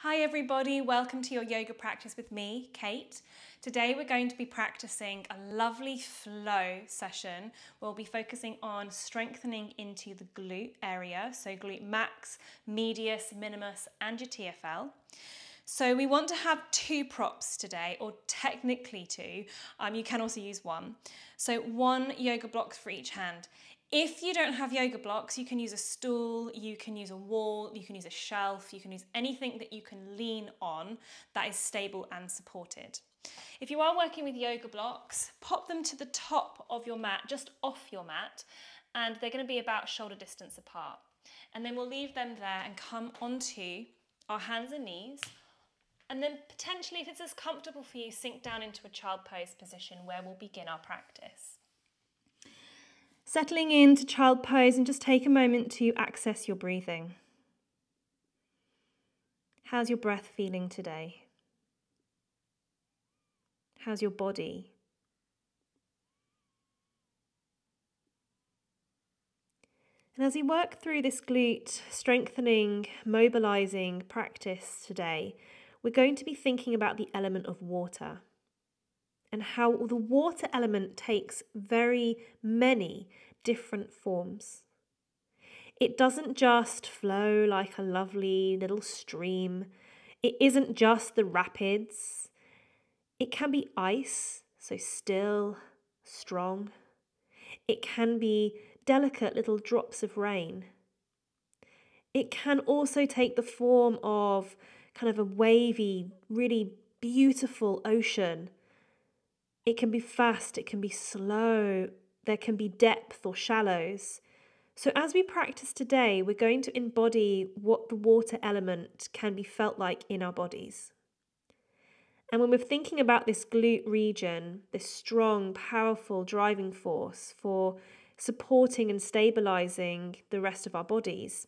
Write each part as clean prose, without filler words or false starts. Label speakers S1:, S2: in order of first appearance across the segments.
S1: Hi everybody, welcome to your yoga practice with me, Kate. Today we're going to be practicing a lovely flow session. We'll be focusing on strengthening into the glute area, so glute max, medius, minimus and your TFL. So we want to have two props today, or technically two. You can also use one. So one yoga block for each hand. If you don't have yoga blocks, you can use a stool, you can use a wall, you can use a shelf, you can use anything that you can lean on that is stable and supported. If you are working with yoga blocks, pop them to the top of your mat, just off your mat, and they're going to be about shoulder distance apart. And then we'll leave them there and come onto our hands and knees. And then potentially, if it's as comfortable for you, sink down into a child pose position where we'll begin our practice. Settling into child pose, and just take a moment to access your breathing. How's your breath feeling today? How's your body? And as we work through this glute strengthening, mobilising practice today, we're going to be thinking about the element of water and how the water element takes very many different forms. It doesn't just flow like a lovely little stream. It isn't just the rapids. It can be ice, so still, strong. It can be delicate little drops of rain. It can also take the form of kind of a wavy, really beautiful ocean. It can be fast, it can be slow, there can be depth or shallows. So as we practice today, we're going to embody what the water element can be felt like in our bodies. And when we're thinking about this glute region, this strong, powerful driving force for supporting and stabilizing the rest of our bodies,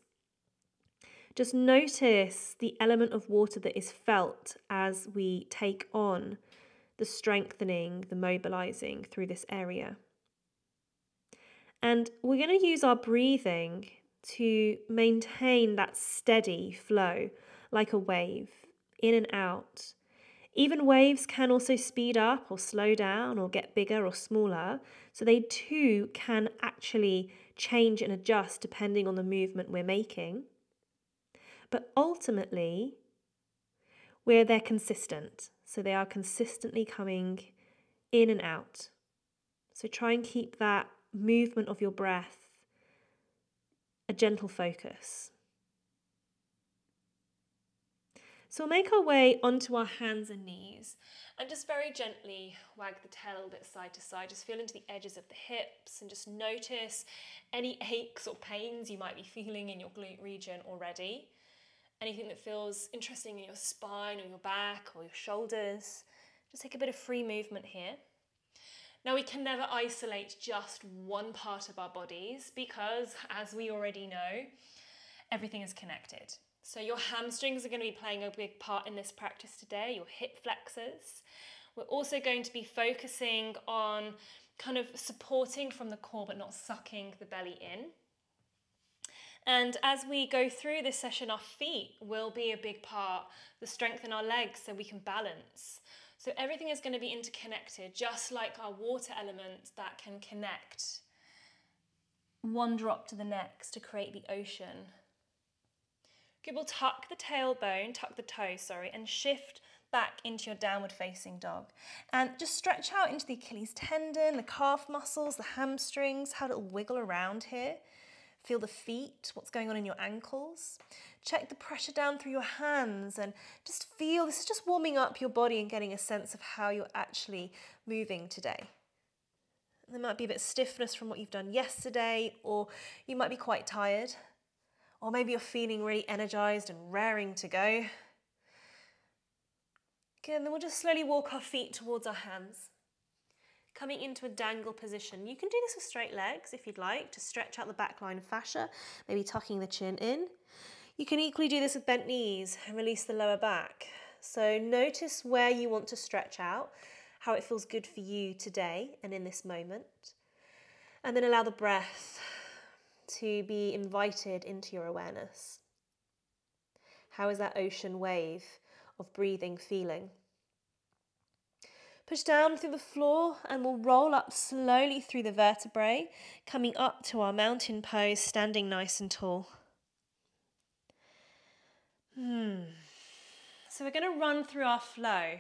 S1: just notice the element of water that is felt as we take on the strengthening, the mobilizing through this area. And we're going to use our breathing to maintain that steady flow like a wave, in and out. Even waves can also speed up or slow down or get bigger or smaller, so they too can actually change and adjust depending on the movement we're making. But ultimately, they're consistent, so they are consistently coming in and out. So try and keep that movement of your breath a gentle focus. So we'll make our way onto our hands and knees and just very gently wag the tail a little bit side to side. Just feel into the edges of the hips and just notice any aches or pains you might be feeling in your glute region already. Anything that feels interesting in your spine or your back or your shoulders. Just take a bit of free movement here. Now we can never isolate just one part of our bodies because, as we already know, everything is connected. So your hamstrings are going to be playing a big part in this practice today, your hip flexors. We're also going to be focusing on kind of supporting from the core but not sucking the belly in. And as we go through this session, our feet will be a big part, the strength in our legs so we can balance. So everything is going to be interconnected, just like our water element that can connect one drop to the next to create the ocean. Good, we'll tuck the tailbone, tuck the toe, and shift back into your downward facing dog. And just stretch out into the Achilles tendon, the calf muscles, the hamstrings, how it'll wiggle around here. Feel the feet, what's going on in your ankles. Check the pressure down through your hands and just feel, this is just warming up your body and getting a sense of how you're actually moving today. There might be a bit of stiffness from what you've done yesterday, or you might be quite tired, or maybe you're feeling really energized and raring to go. Okay, and then we'll just slowly walk our feet towards our hands. Coming into a dangle position. You can do this with straight legs if you'd like, to stretch out the back line fascia, maybe tucking the chin in. You can equally do this with bent knees and release the lower back. So notice where you want to stretch out, how it feels good for you today and in this moment. And then allow the breath to be invited into your awareness. How is that ocean wave of breathing feeling? Push down through the floor and we'll roll up slowly through the vertebrae, coming up to our mountain pose, standing nice and tall. So we're going to run through our flow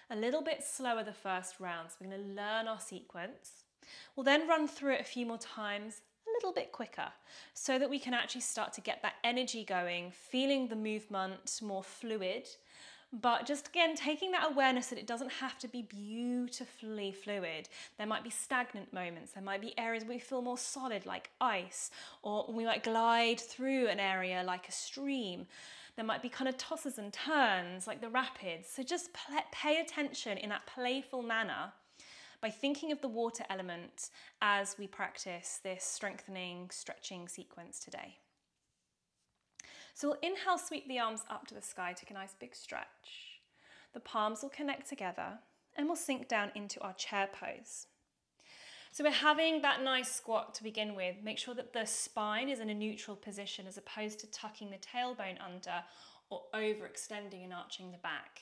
S1: a little bit slower the first round. So we're going to learn our sequence. We'll then run through it a few more times, a little bit quicker, so that we can actually start to get that energy going, feeling the movement more fluid, but just again taking that awareness that it doesn't have to be beautifully fluid. There might be stagnant moments, there might be areas where we feel more solid like ice, or we might glide through an area like a stream. There might be kind of tosses and turns like the rapids. So just pay attention in that playful manner by thinking of the water element as we practice this strengthening, stretching sequence today. So we'll inhale, sweep the arms up to the sky, take a nice big stretch. The palms will connect together and we'll sink down into our chair pose. So we're having that nice squat to begin with. Make sure that the spine is in a neutral position as opposed to tucking the tailbone under or overextending and arching the back.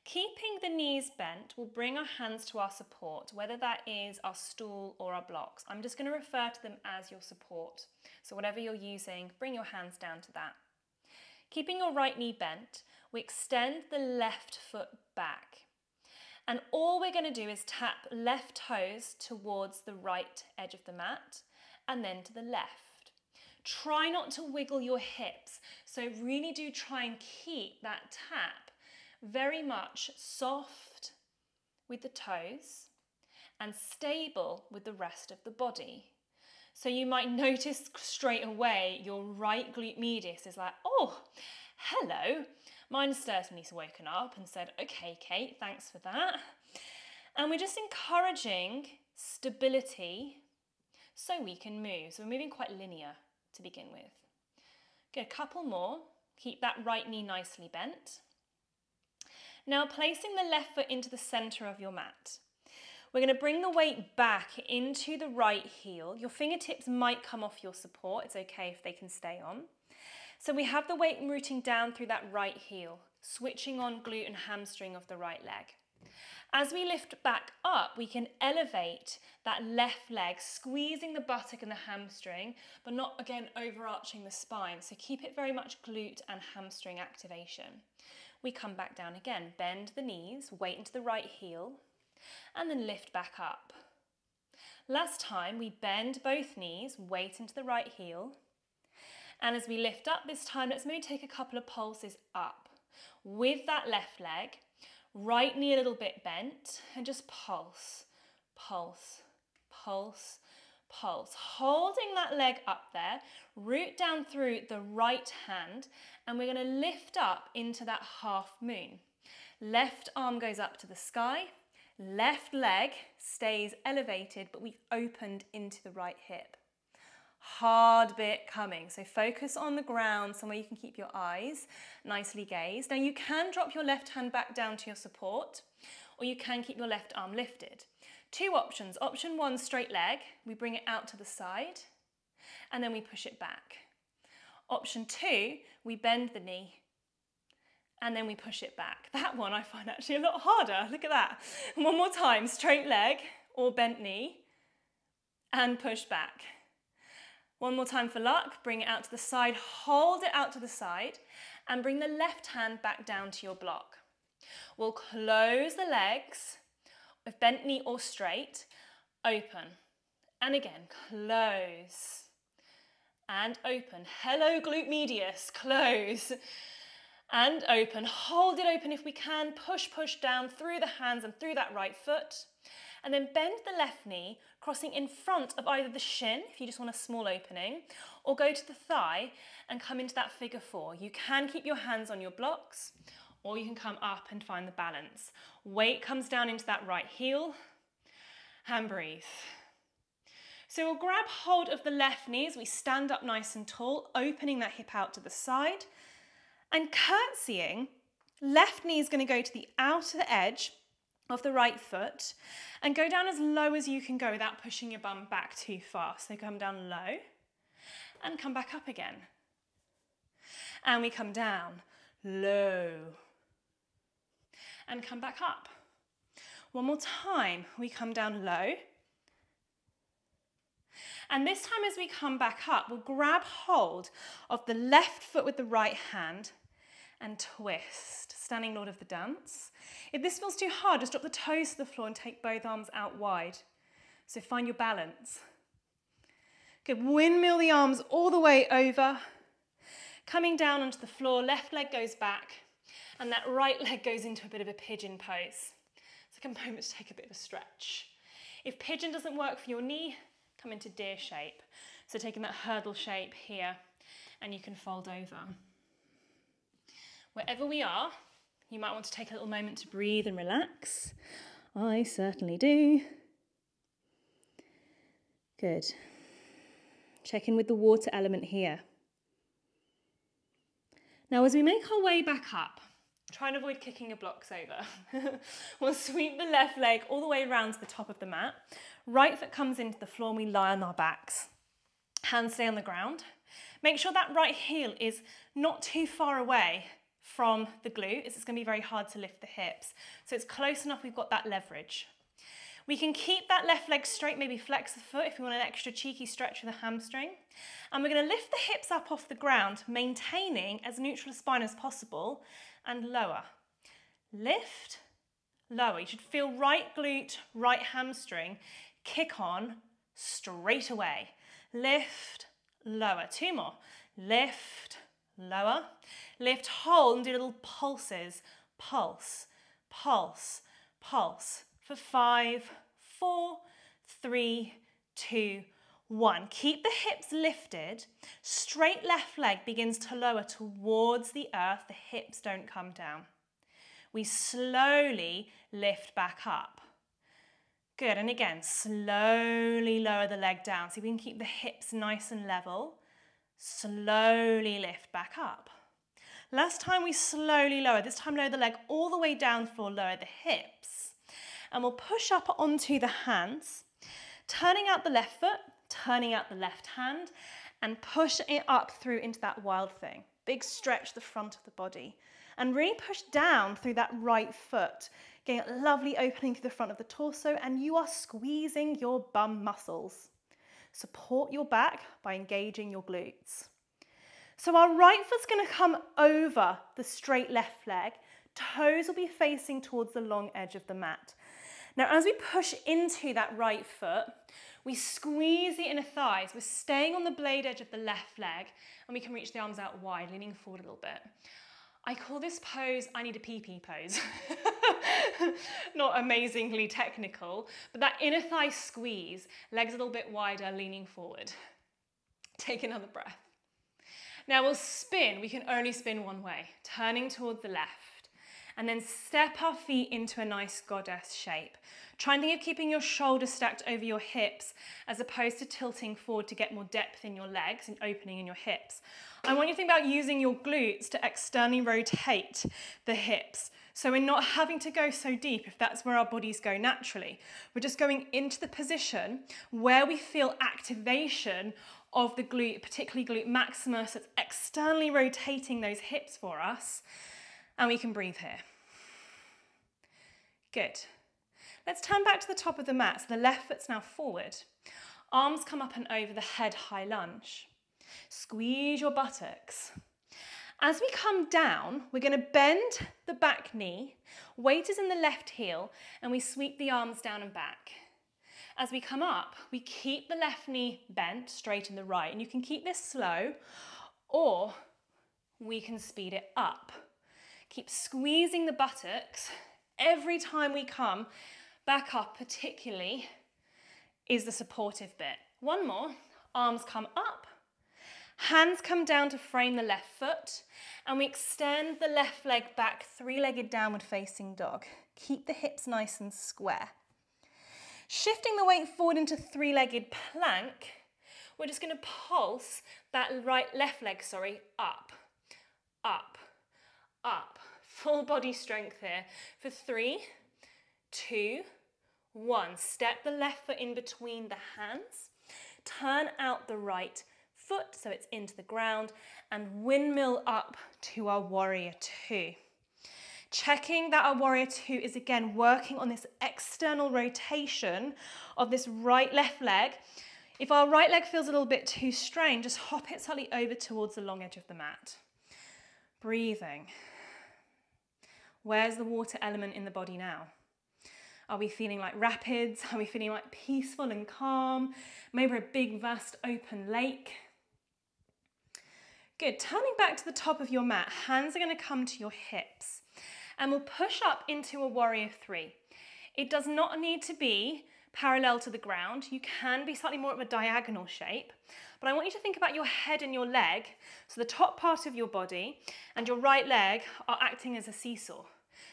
S1: Keeping the knees bent, we'll bring our hands to our support, whether that is our stool or our blocks. I'm just going to refer to them as your support. So whatever you're using, bring your hands down to that. Keeping your right knee bent, we extend the left foot back. And all we're going to do is tap left toes towards the right edge of the mat and then to the left. Try not to wiggle your hips. So really do try and keep that tap very much soft with the toes and stable with the rest of the body. So you might notice straight away your right glute medius is like, oh, hello. Mine's certainly woken up and said, okay, Kate, thanks for that. And we're just encouraging stability so we can move. So we're moving quite linear to begin with. Good, a couple more. Keep that right knee nicely bent. Now placing the left foot into the center of your mat. We're going to bring the weight back into the right heel. Your fingertips might come off your support. It's okay if they can stay on. So we have the weight rooting down through that right heel, switching on glute and hamstring of the right leg. As we lift back up, we can elevate that left leg, squeezing the buttock and the hamstring, but not again overarching the spine. So keep it very much glute and hamstring activation. We come back down again, bend the knees, weight into the right heel, and then lift back up. Last time we bend both knees, weight into the right heel. And as we lift up this time, let's maybe take a couple of pulses up. With that left leg, right knee a little bit bent, and just pulse, pulse, pulse, pulse. Holding that leg up there, root down through the right hand, and we're going to lift up into that half moon. Left arm goes up to the sky, left leg stays elevated, but we've opened into the right hip. Hard bit coming, so focus on the ground, somewhere you can keep your eyes nicely gazed. Now you can drop your left hand back down to your support, or you can keep your left arm lifted. Two options. Option one, straight leg, we bring it out to the side, and then we push it back. Option two, we bend the knee, and then we push it back. That one I find actually a lot harder, look at that. One more time, straight leg or bent knee, and push back. One more time for luck, bring it out to the side, hold it out to the side, and bring the left hand back down to your block. We'll close the legs, with bent knee or straight, open, and again, close, and open. Hello, glute medius, close, and open. Hold it open if we can, push down through the hands and through that right foot. And then bend the left knee, crossing in front of either the shin, if you just want a small opening, or go to the thigh and come into that figure four. You can keep your hands on your blocks, or you can come up and find the balance. Weight comes down into that right heel, and breathe. So we'll grab hold of the left knee as we stand up nice and tall, opening that hip out to the side, and curtsying, left knee is going to go to the outer edge of the right foot and go down as low as you can go without pushing your bum back too far. So come down low and come back up again. And we come down, low. And come back up. One more time, we come down low. And this time as we come back up, we'll grab hold of the left foot with the right hand and twist, standing lord of the dance. If this feels too hard, just drop the toes to the floor and take both arms out wide. So find your balance. Good, windmill the arms all the way over. Coming down onto the floor, left leg goes back, and that right leg goes into a bit of a pigeon pose. So take a moment to take a bit of a stretch. If pigeon doesn't work for your knee, come into deer shape. So taking that hurdle shape here, and you can fold over. Wherever we are, you might want to take a little moment to breathe and relax. I certainly do. Good. Check in with the water element here. Now as we make our way back up, try and avoid kicking your blocks over. We'll sweep the left leg all the way around to the top of the mat. Right foot comes into the floor and we lie on our backs. Hands stay on the ground. Make sure that right heel is not too far away from the glute, as it's going to be very hard to lift the hips. So it's close enough we've got that leverage. We can keep that left leg straight, maybe flex the foot if you want an extra cheeky stretch with a hamstring. And we're going to lift the hips up off the ground, maintaining as neutral a spine as possible, and lower. Lift, lower. You should feel right glute, right hamstring, kick on straight away. Lift, lower. Two more. Lift, lower. Lift, hold, and do little pulses. Pulse, pulse, pulse. For 5, 4, 3, 2, 1. Keep the hips lifted. Straight left leg begins to lower towards the earth. The hips don't come down. We slowly lift back up. Good, and again, slowly lower the leg down. So we can keep the hips nice and level. Slowly lift back up. Last time we slowly lower. This time lower the leg all the way down for lower the hips. And we'll push up onto the hands, turning out the left foot, turning out the left hand, and push it up through into that wild thing. Big stretch the front of the body. And really push down through that right foot, getting a lovely opening through the front of the torso, and you are squeezing your bum muscles. Support your back by engaging your glutes. So our right foot's going to come over the straight left leg. Toes will be facing towards the long edge of the mat. Now, as we push into that right foot, we squeeze the inner thighs. We're staying on the blade edge of the left leg, and we can reach the arms out wide, leaning forward a little bit. I call this pose, I need a pee-pee pose. Not amazingly technical, but that inner thigh squeeze, legs a little bit wider, leaning forward. Take another breath. Now we'll spin. We can only spin one way, turning towards the left. And then step our feet into a nice goddess shape. Try and think of keeping your shoulders stacked over your hips as opposed to tilting forward to get more depth in your legs and opening in your hips. I want you to think about using your glutes to externally rotate the hips. So we're not having to go so deep if that's where our bodies go naturally. We're just going into the position where we feel activation of the glute, particularly glute maximus, that's externally rotating those hips for us. And we can breathe here. Good. Let's turn back to the top of the mat. So the left foot's now forward. Arms come up and over the head, high lunge. Squeeze your buttocks. As we come down, we're going to bend the back knee. Weight is in the left heel, and we sweep the arms down and back. As we come up, we keep the left knee bent, straight in the right. And you can keep this slow, or we can speed it up. Keep squeezing the buttocks. Every time we come back up, particularly, is the supportive bit. One more. Arms come up. Hands come down to frame the left foot. And we extend the left leg back, three-legged downward facing dog. Keep the hips nice and square. Shifting the weight forward into three-legged plank, we're just going to pulse that left leg, up, up, up. Full body strength here for 3, 2, 1. Step the left foot in between the hands. Turn out the right foot so it's into the ground, and windmill up to our warrior two. Checking that our warrior two is again working on this external rotation of this right left leg. If our right leg feels a little bit too strained, just hop it slightly over towards the long edge of the mat. Breathing. Where's the water element in the body now? Are we feeling like rapids? Are we feeling like peaceful and calm? Maybe a big vast open lake. Good, turning back to the top of your mat, hands are going to come to your hips and we'll push up into a warrior three. It does not need to be parallel to the ground. You can be slightly more of a diagonal shape, but I want you to think about your head and your leg, so the top part of your body and your right leg are acting as a seesaw.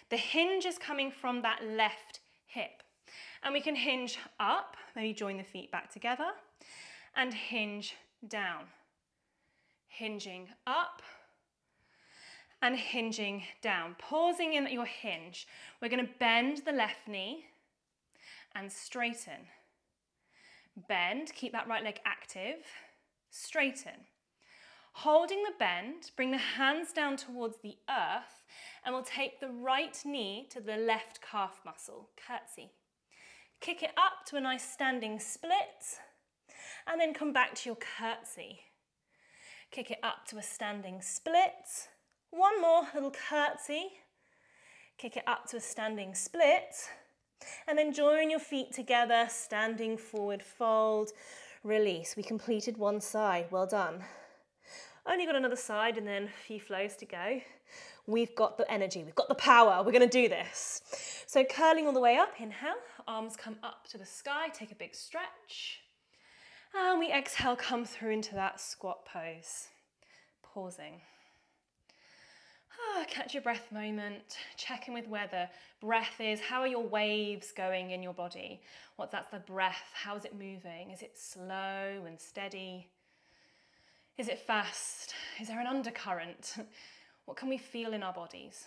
S1: The hinge is coming from that left hip, and we can hinge up, maybe join the feet back together, and hinge down. Hinging up and hinging down. Pausing in at your hinge, we're going to bend the left knee and straighten. Bend, keep that right leg active, straighten. Holding the bend, bring the hands down towards the earth, and we'll take the right knee to the left calf muscle, curtsy. Kick it up to a nice standing split, and then come back to your curtsy. Kick it up to a standing split. One more, little curtsy. Kick it up to a standing split. And then join your feet together, standing forward fold, release. We completed one side, well done. Only got another side and then a few flows to go. We've got the energy, we've got the power, we're gonna do this. So curling all the way up, inhale, arms come up to the sky, take a big stretch. And we exhale, come through into that squat pose. Pausing. Catch your breath moment, check in with where the breath is. How are your waves going in your body? That's the breath, how is it moving? Is it slow and steady? Is it fast? Is there an undercurrent? What can we feel in our bodies?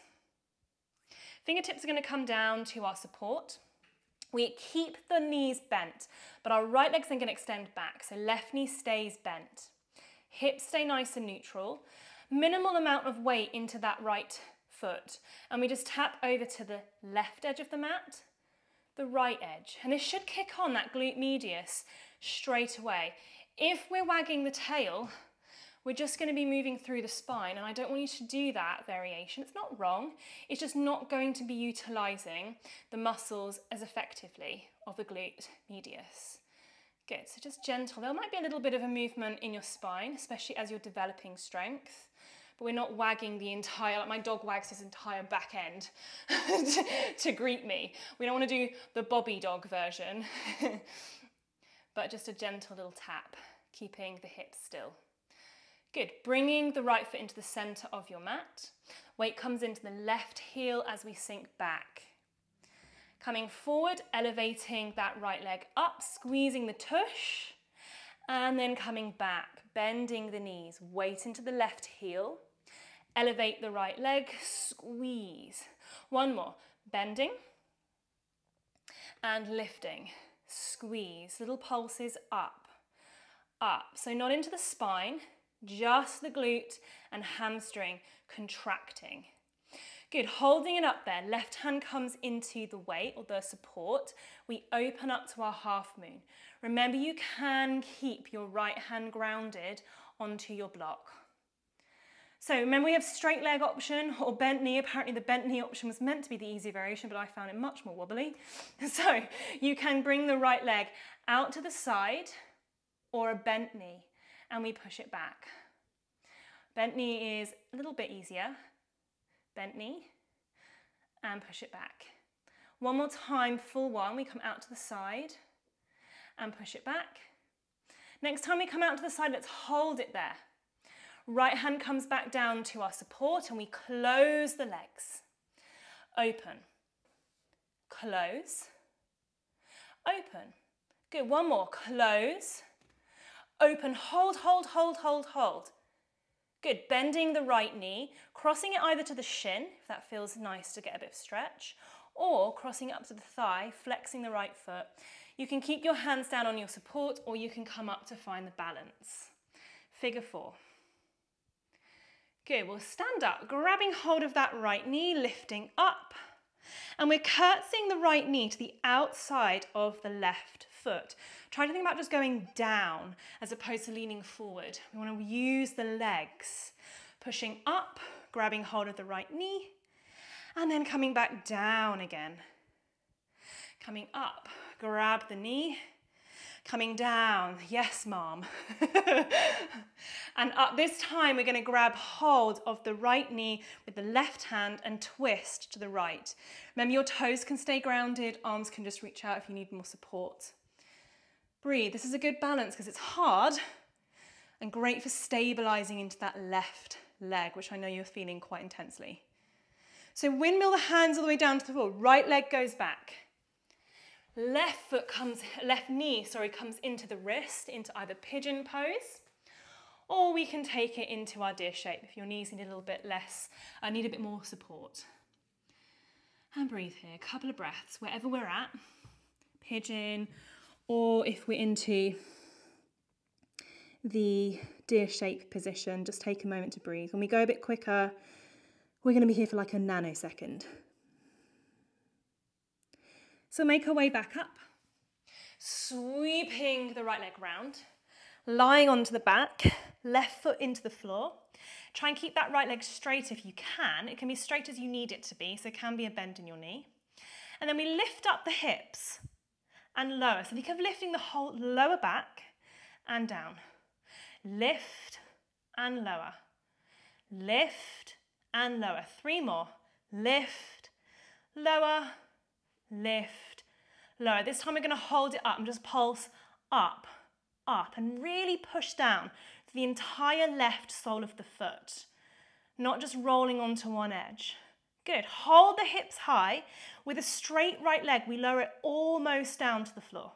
S1: Fingertips are going to come down to our support. We keep the knees bent, but our right leg's then going to extend back. So left knee stays bent. Hips stay nice and neutral. Minimal amount of weight into that right foot. And we just tap over to the left edge of the mat, the right edge. And this should kick on that glute medius straight away. If we're wagging the tail, we're just going to be moving through the spine, and I don't want you to do that variation. It's not wrong, it's just not going to be utilising the muscles as effectively of the glute medius. Good, so just gentle. There might be a little bit of a movement in your spine, especially as you're developing strength, but we're not wagging the entire, like my dog wags his entire back end to greet me. We don't want to do the Bobby dog version, but just a gentle little tap, keeping the hips still. Good, bringing the right foot into the center of your mat. Weight comes into the left heel as we sink back. Coming forward, elevating that right leg up, squeezing the tush, and then coming back, bending the knees, weight into the left heel, elevate the right leg, squeeze. One more, bending and lifting, squeeze, little pulses up, up. So not into the spine, just the glute and hamstring contracting. Good, holding it up there. Left hand comes into the weight or the support. We open up to our half moon. Remember, you can keep your right hand grounded onto your block. So remember, we have straight leg option or bent knee. Apparently the bent knee option was meant to be the easy variation, but I found it much more wobbly. So you can bring the right leg out to the side or a bent knee, and we push it back. Bent knee is a little bit easier. Bent knee, and push it back. One more time, full one, we come out to the side and push it back. Next time we come out to the side, let's hold it there. Right hand comes back down to our support and we close the legs. Open, close, open. Good, one more, close, open, hold, hold, hold, hold, hold. Good, bending the right knee, crossing it either to the shin, if that feels nice to get a bit of stretch, or crossing it up to the thigh, flexing the right foot. You can keep your hands down on your support, or you can come up to find the balance. figure 4. Good, we'll stand up, grabbing hold of that right knee, lifting up. And we're curtsying the right knee to the outside of the left foot. Try to think about just going down as opposed to leaning forward. We want to use the legs. Pushing up, grabbing hold of the right knee, and then coming back down again. Coming up, grab the knee. Coming down, yes, mom. And up this time, we're going to grab hold of the right knee with the left hand and twist to the right. Remember, your toes can stay grounded, arms can just reach out if you need more support. Breathe. This is a good balance because it's hard and great for stabilizing into that left leg, which I know you're feeling quite intensely. So windmill the hands all the way down to the floor. Right leg goes back. Left knee comes into the wrist, into either pigeon pose, or we can take it into our deer shape if your knees need a little bit less, need a bit more support. And breathe here, a couple of breaths, wherever we're at, pigeon, or if we're into the deer shape position, just take a moment to breathe. When we go a bit quicker, we're going to be here for like a nanosecond. So make our way back up, sweeping the right leg round, lying onto the back, left foot into the floor. Try and keep that right leg straight if you can. It can be straight as you need it to be, so it can be a bend in your knee. And then we lift up the hips and lower. So think of lifting the whole lower back and down. Lift and lower. Lift and lower. 3 more. Lift, lower, lift, lower. This time we're going to hold it up and just pulse up, up, and really push down to the entire left sole of the foot, not just rolling onto one edge. Good. Hold the hips high. With a straight right leg, we lower it almost down to the floor.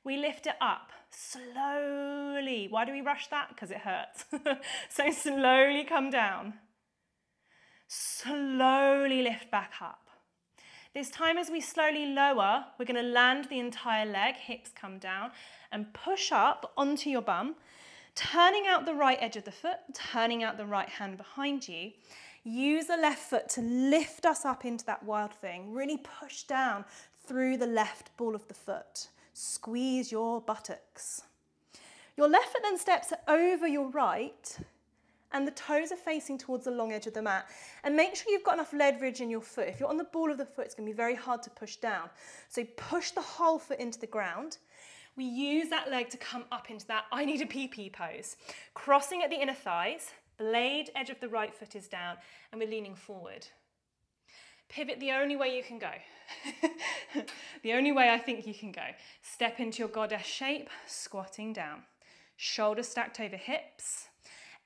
S1: We lift it up slowly. Why do we rush that? Because it hurts. So slowly come down. Slowly lift back up. This time as we slowly lower, we're going to land the entire leg, hips come down, and push up onto your bum, turning out the right edge of the foot, turning out the right hand behind you. Use the left foot to lift us up into that wild thing. Really push down through the left ball of the foot. Squeeze your buttocks. Your left foot then steps over your right, and the toes are facing towards the long edge of the mat. And make sure you've got enough leverage in your foot. If you're on the ball of the foot, it's going to be very hard to push down. So push the whole foot into the ground. We use that leg to come up into that I need a pee-pee pose. Crossing at the inner thighs, blade edge of the right foot is down, and we're leaning forward. Pivot the only way you can go. The only way I think you can go. Step into your goddess shape, squatting down. Shoulders stacked over hips.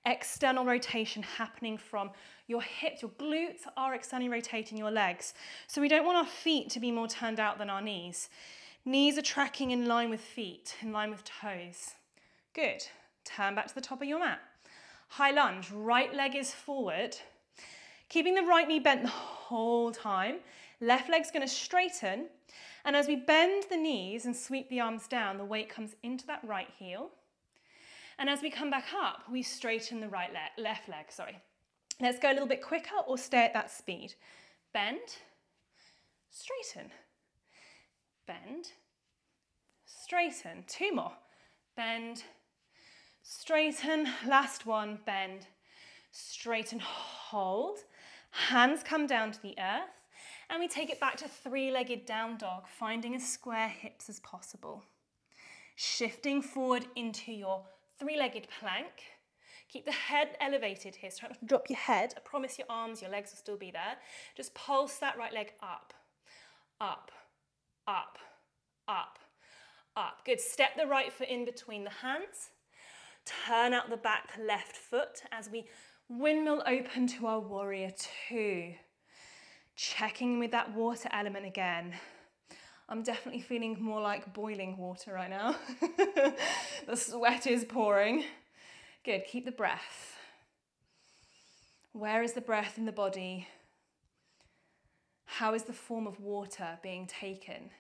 S1: External rotation happening from your hips. Your glutes are externally rotating your legs. So we don't want our feet to be more turned out than our knees. Knees are tracking in line with feet, in line with toes. Good. Turn back to the top of your mat. High lunge. Right leg is forward. Keeping the right knee bent the whole time. Left leg's going to straighten. And as we bend the knees and sweep the arms down, the weight comes into that right heel. And as we come back up, we straighten the left leg. Let's go a little bit quicker or stay at that speed. Bend, straighten, bend, straighten. 2 more. Bend, straighten. Last one. Bend, straighten, hold. Hands come down to the earth. And we take it back to 3-legged down dog, finding as square hips as possible. Shifting forward into your 3-legged plank. Keep the head elevated here, so try not to drop your head. I promise your arms, your legs will still be there. Just pulse that right leg up, up, up, up, up. Good, step the right foot in between the hands. Turn out the back left foot as we windmill open to our warrior 2. Checking with that water element again. I'm definitely feeling more like boiling water right now. The sweat is pouring. Good, keep the breath. Where is the breath in the body? How is the form of water being taken?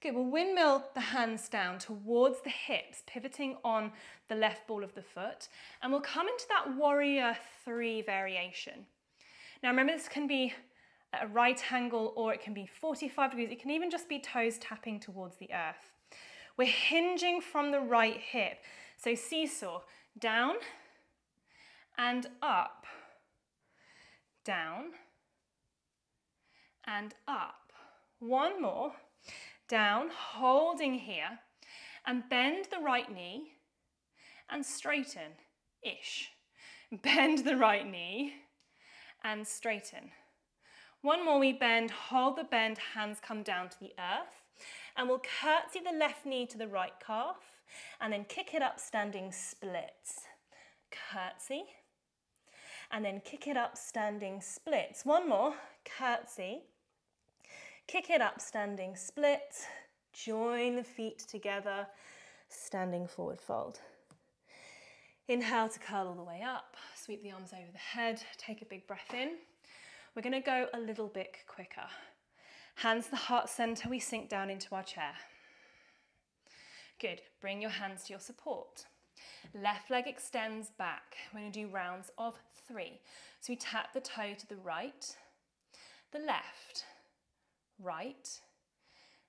S1: Good, we'll windmill the hands down towards the hips, pivoting on the left ball of the foot, and we'll come into that warrior 3 variation. Now remember, this can be at a right angle or it can be 45 degrees. It can even just be toes tapping towards the earth. We're hinging from the right hip. So seesaw, down and up, down and up. One more, down, holding here, and bend the right knee and straighten-ish. Bend the right knee and straighten. One more, we bend, hold the bend, hands come down to the earth, and we'll curtsy the left knee to the right calf, and then kick it up, standing splits. Curtsy, and then kick it up, standing splits. One more, curtsy, kick it up, standing splits, join the feet together, standing forward fold. Inhale to curl all the way up, sweep the arms over the head, take a big breath in. We're going to go a little bit quicker. Hands to the heart center, we sink down into our chair. Good, bring your hands to your support. Left leg extends back. We're going to do rounds of 3. So we tap the toe to the right, the left, right,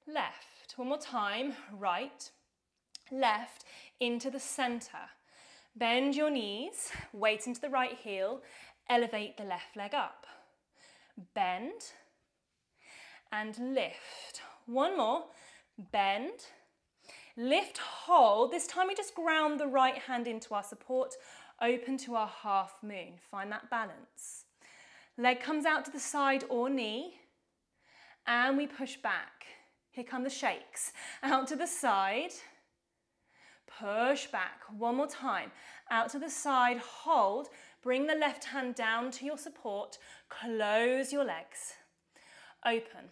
S1: left. One more time, right, left, into the center. Bend your knees, weight into the right heel, elevate the left leg up. Bend and lift. One more, bend, lift, hold. This time we just ground the right hand into our support, open to our half moon. Find that balance. Leg comes out to the side or knee, and we push back. Here come the shakes. Out to the side, push back. One more time. Out to the side, hold. Bring the left hand down to your support. Close your legs. Open.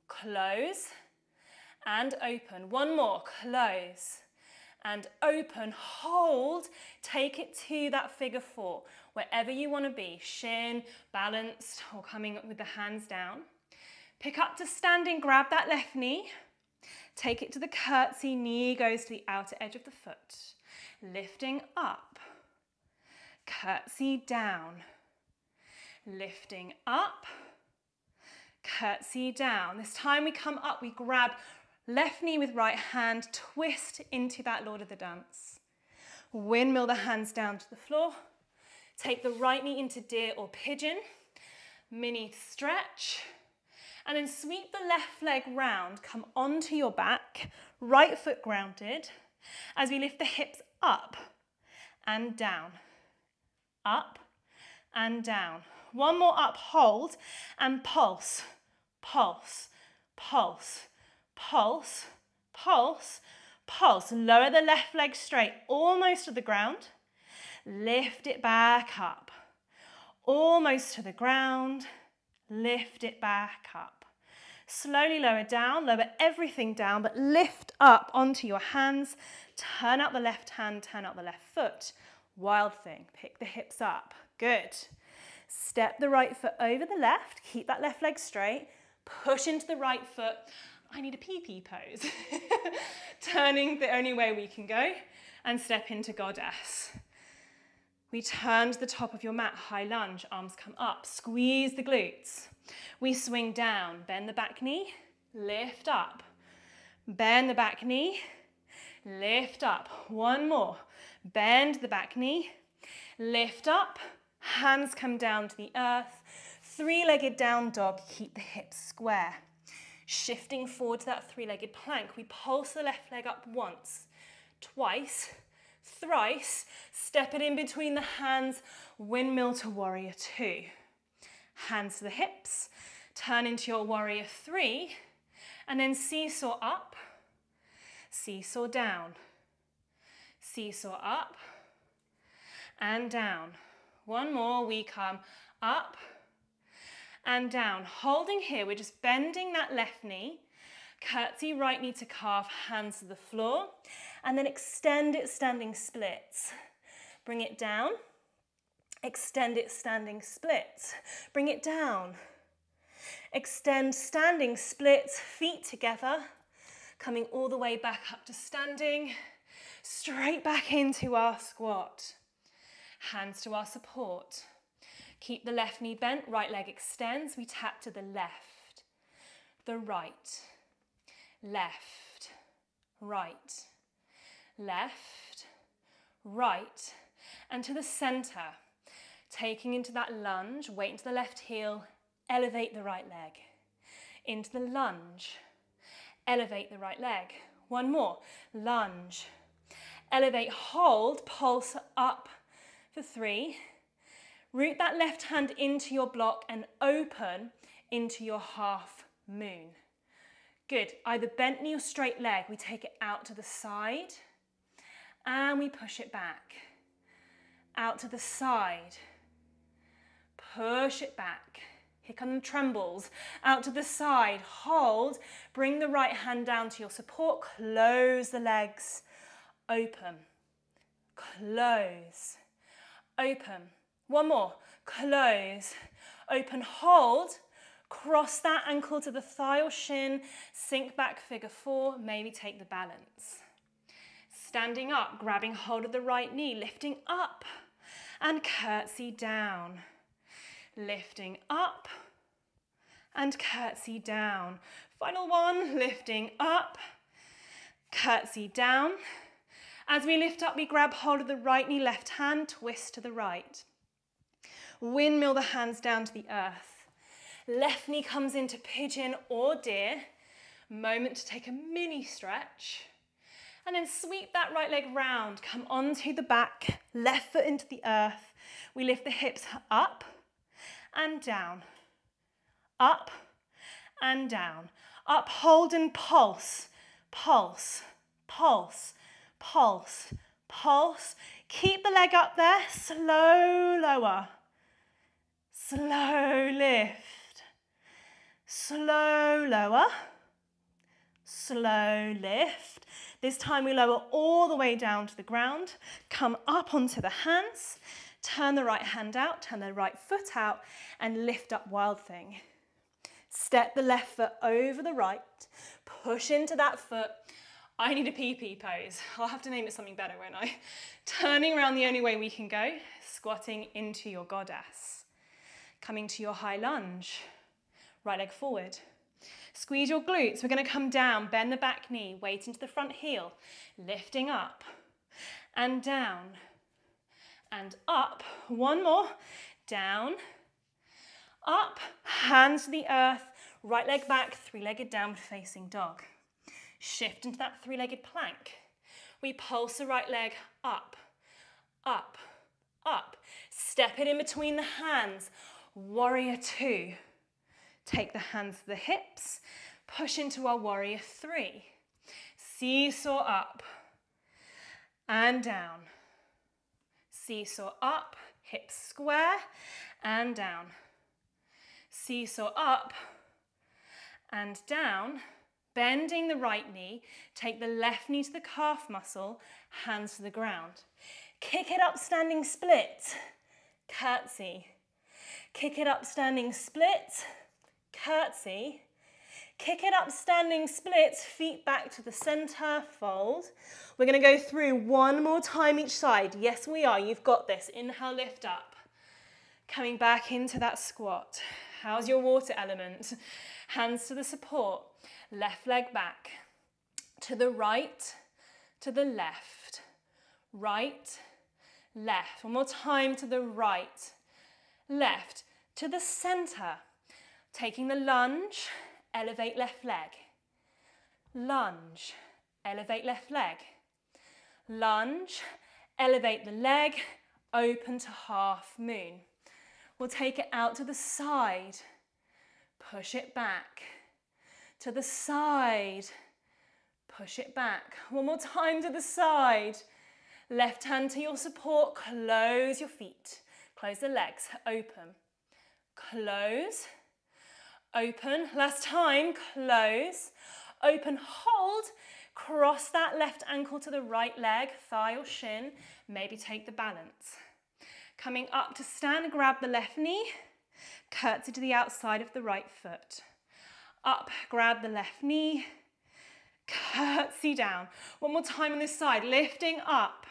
S1: Close and open. One more. Close and open. Hold. Take it to that figure 4. Wherever you want to be. Shin, balanced, or coming up with the hands down. Pick up to standing. Grab that left knee. Take it to the curtsy. Knee goes to the outer edge of the foot. Lifting up. Curtsy down. Lifting up. Curtsy down. This time we come up, we grab left knee with right hand, twist into that Lord of the Dance. Windmill the hands down to the floor. Take the right knee into deer or pigeon. Mini stretch. And then sweep the left leg round, come onto your back, right foot grounded, as we lift the hips up and down, up and down. One more up, hold, and pulse, pulse, pulse, pulse, pulse, pulse. Lower the left leg straight, almost to the ground. Lift it back up, almost to the ground. Lift it back up. Slowly lower down, lower everything down, but lift up onto your hands. Turn out the left hand, turn out the left foot. Wild thing, pick the hips up. Good. Step the right foot over the left, keep that left leg straight, push into the right foot. I need a pee-pee pose. Turning the only way we can go, and step into goddess. We turn to the top of your mat, high lunge, arms come up, squeeze the glutes. We swing down, bend the back knee, lift up. Bend the back knee, lift up. One more, bend the back knee, lift up, hands come down to the earth. 3-legged down dog, keep the hips square. Shifting forward to that 3-legged plank, we pulse the left leg up once, twice, thrice, step it in between the hands, windmill to warrior 2. Hands to the hips, turn into your warrior 3, and then seesaw up, seesaw down, seesaw up, and down. One more, we come up and down. Holding here, we're just bending that left knee, curtsy right knee to calf, hands to the floor, and then extend it, standing splits. Bring it down, extend it, standing splits. Bring it down, extend, standing splits, feet together, Coming all the way back up to standing, straight back into our squat. Hands to our support. Keep the left knee bent, right leg extends. We tap to the left, the right, left, right, left, right, and to the center. Taking into that lunge, weight into the left heel, elevate the right leg. Into the lunge, elevate the right leg. One more, lunge, elevate, hold, pulse up for 3. Root that left hand into your block and open into your half moon. Good, either bent knee or straight leg. We take it out to the side and we push it back. Out to the side. Push it back. Here come the trembles. Out to the side. Hold. Bring the right hand down to your support. Close the legs. Open. Close. Open. One more. Close. Open. Hold. Cross that ankle to the thigh or shin. Sink back, figure 4. Maybe take the balance. Standing up, grabbing hold of the right knee, lifting up and curtsy down. Lifting up and curtsy down. Final one, lifting up, curtsy down. As we lift up, we grab hold of the right knee, left hand, twist to the right. Windmill the hands down to the earth. Left knee comes into pigeon or deer. Moment to take a mini stretch. And then sweep that right leg round. Come onto the back, left foot into the earth. We lift the hips up and down, up and down, up, hold and pulse, pulse, pulse, pulse, pulse. Keep the leg up there, slow lower, slow lift, slow lower, slow lift. This time we lower all the way down to the ground, come up onto the hands, turn the right hand out, turn the right foot out, and lift up Wild Thing. Step the left foot over the right, push into that foot. I need a pee-pee pose. I'll have to name it something better, won't I? Turning around the only way we can go, squatting into your goddess. Coming to your high lunge, right leg forward. Squeeze your glutes. We're going to come down, bend the back knee, weight into the front heel, lifting up and down. And up, one more, down, up, hands to the earth, right leg back, 3-legged downward facing dog. Shift into that 3-legged plank. We pulse the right leg up, up, up. Step it in between the hands, warrior 2. Take the hands to the hips, push into our warrior 3. Seesaw up and down. Seesaw up, hips square and down. Seesaw up and down, bending the right knee. Take the left knee to the calf muscle, hands to the ground. Kick it up, standing split, curtsy. Kick it up, standing split, curtsy. Kick it up, standing split, feet back to the center, fold. We're going to go through one more time each side. Yes, we are. You've got this. Inhale, lift up. Coming back into that squat. How's your water element? Hands to the support. Left leg back. To the right, to the left. Right, left. One more time to the right, left. To the center. Taking the lunge. Elevate left leg. Lunge, elevate left leg. Lunge, elevate the leg, open to half moon. We'll take it out to the side. Push it back. To the side. Push it back. One more time to the side. Left hand to your support. Close your feet. Close the legs. Open. Close. Open, last time, close, open, hold, cross that left ankle to the right leg, thigh or shin, maybe take the balance. Coming up to stand, grab the left knee, curtsy to the outside of the right foot. Up, grab the left knee,
S2: curtsy down. One more time on this side, lifting up,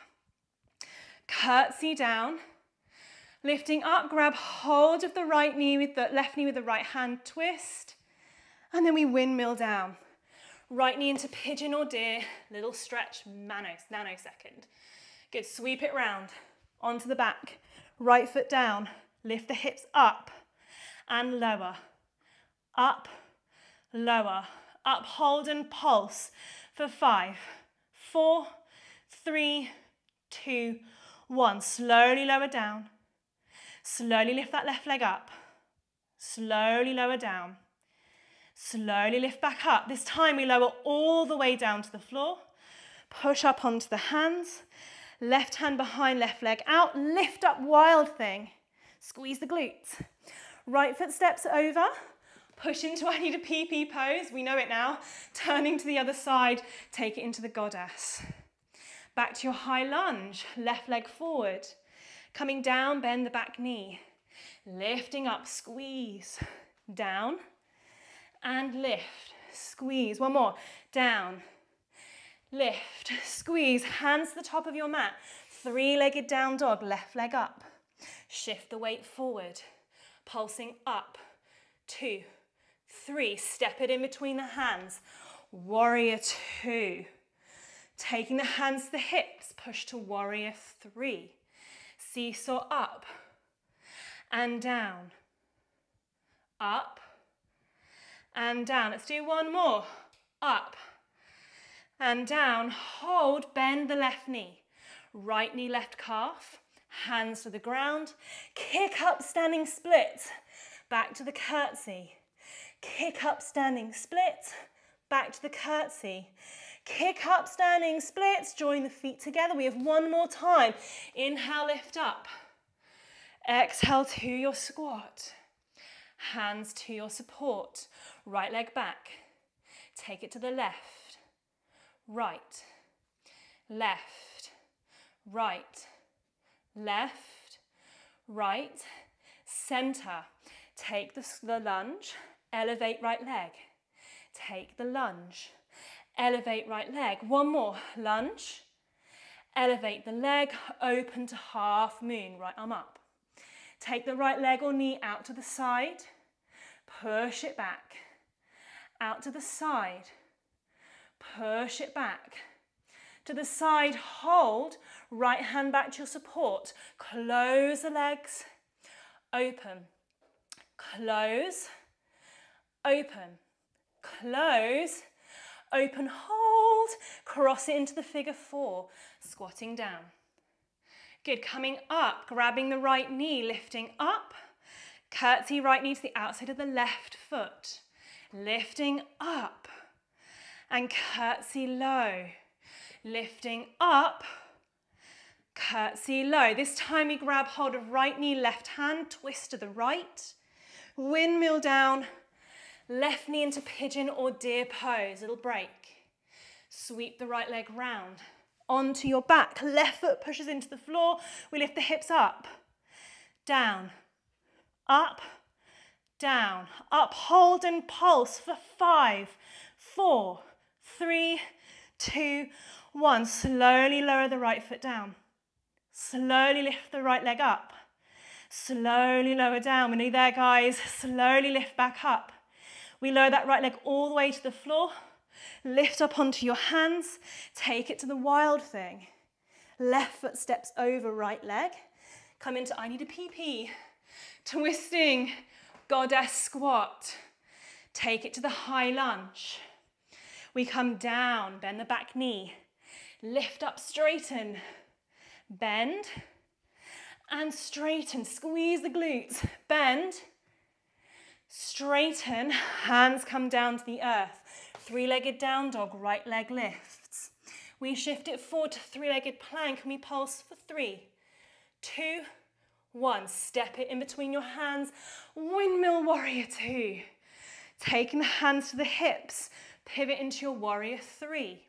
S2: curtsy down, lifting up, grab hold of the right knee with the left knee with the right hand, twist, and then we windmill down. Right knee into pigeon or deer, little stretch, nanosecond. Good, sweep it round, onto the back, right foot down, lift the hips up and lower, up, lower, up, hold and pulse for 5, 4, 3, 2, 1. Slowly lower down. Slowly lift that left leg up. Slowly lower down. Slowly lift back up. This time we lower all the way down to the floor. Push up onto the hands. Left hand behind, left leg out. Lift up, wild thing. Squeeze the glutes. Right foot steps over. Push into I need a PP pose. We know it now. Turning to the other side. Take it into the goddess. Back to your high lunge. Left leg forward. Coming down, bend the back knee. Lifting up, squeeze. Down. And lift. Squeeze. One more. Down. Lift. Squeeze. Hands to the top of your mat. Three-legged down dog. Left leg up. Shift the weight forward. Pulsing up. 2, 3. Step it in between the hands. Warrior 2. Taking the hands to the hips. Push to warrior 3. Seesaw up and down. Up and down. Let's do one more. Up and down. Hold, bend the left knee. Right knee, left calf. Hands to the ground. Kick up, standing split. Back to the curtsy. Kick up, standing split. Back to the curtsy. Kick up, standing splits. Join the feet together. We have one more time. Inhale, lift up. Exhale to your squat. Hands to your support. Right leg back. Take it to the left. Right. Left. Right. Left. Right. Center. Take the lunge. Elevate right leg. Take the lunge. Elevate right leg. One more. Lunge. Elevate the leg. Open to half moon. Right arm up. Take the right leg or knee out to the side. Push it back. Out to the side. Push it back. To the side. Hold. Right hand back to your support. Close the legs. Open. Close. Open. Close. Open, hold, cross it into the figure 4, squatting down. Good, coming up, grabbing the right knee, lifting up, curtsy right knee to the outside of the left foot, lifting up, and curtsy low, lifting up, curtsy low. This time we grab hold of right knee, left hand, twist to the right, windmill down, left knee into pigeon or deer pose, little break. Sweep the right leg round. Onto your back, left foot pushes into the floor. We lift the hips up, down, up, down, up. Hold and pulse for 5, 4, 3, 2, 1. Slowly lower the right foot down. Slowly lift the right leg up. Slowly lower down. We're nearly there, guys. Slowly lift back up. We lower that right leg all the way to the floor. Lift up onto your hands. Take it to the wild thing. Left foot steps over right leg. Come into I need a PP. Twisting goddess squat. Take it to the high lunge. We come down, bend the back knee. Lift up, straighten. Bend and straighten. Squeeze the glutes. Bend. Straighten, hands come down to the earth. Three-legged down dog, right leg lifts. We shift it forward to three-legged plank and we pulse for 3, 2, 1. Step it in between your hands. Windmill warrior 2. Taking the hands to the hips. Pivot into your warrior 3.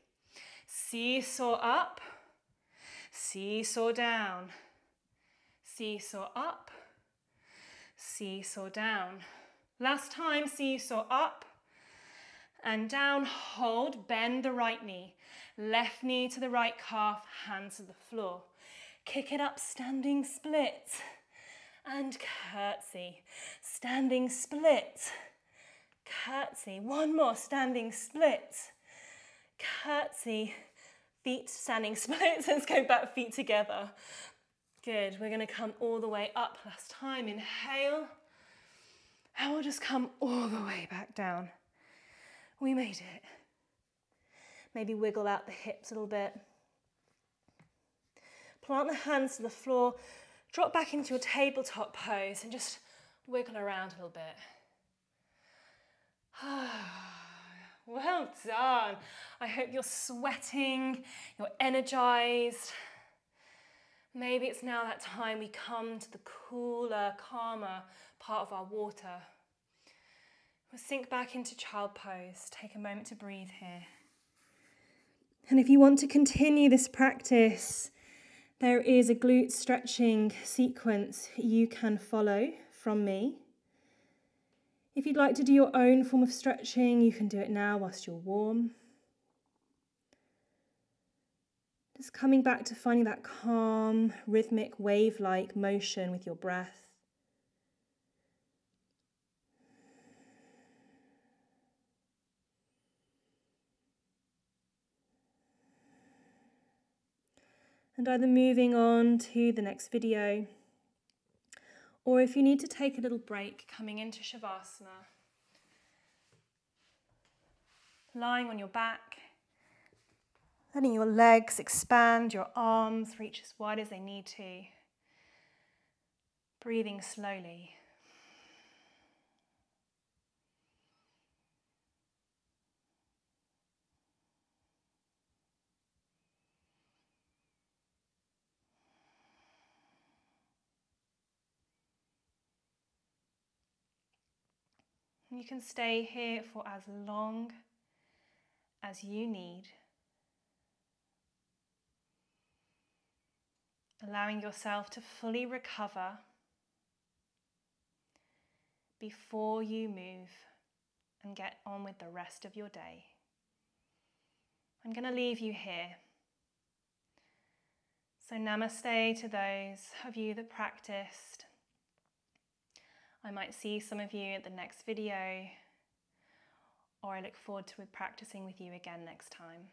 S2: Seesaw up. Seesaw down. Seesaw up. Seesaw down. Last time, seesaw up And down, hold, bend the right knee. Left knee to the right calf, hands to the floor. Kick it up, standing split. And curtsy. Standing split. Curtsy. One more, standing split. Curtsy. Feet standing split. Let's go back, feet together. Good. We're going to come all the way up. Last time. Inhale. And we'll just come all the way back down. We made it. Maybe wiggle out the hips a little bit. Plant the hands to the floor. Drop back into your tabletop pose and just wiggle around a little bit. Well done. I hope you're sweating, you're energized. Maybe it's now that time we come to the cooler, calmer part of our water. We'll sink back into child pose. Take a moment to breathe here. And if you want to continue this practice, there is a glute stretching sequence you can follow from me. If you'd like to do your own form of stretching, you can do it now whilst you're warm. Just coming back to finding that calm, rhythmic, wave-like motion with your breath. And either moving on to the next video, or if you need to take a little break, coming into Shavasana, lying on your back, letting your legs expand, your arms reach as wide as they need to, breathing slowly. You can stay here for as long as you need, allowing yourself to fully recover before you move and get on with the rest of your day. I'm going to leave you here. So namaste to those of you that practiced. I might see some of you at the next video, or I look forward to practicing with you again next time.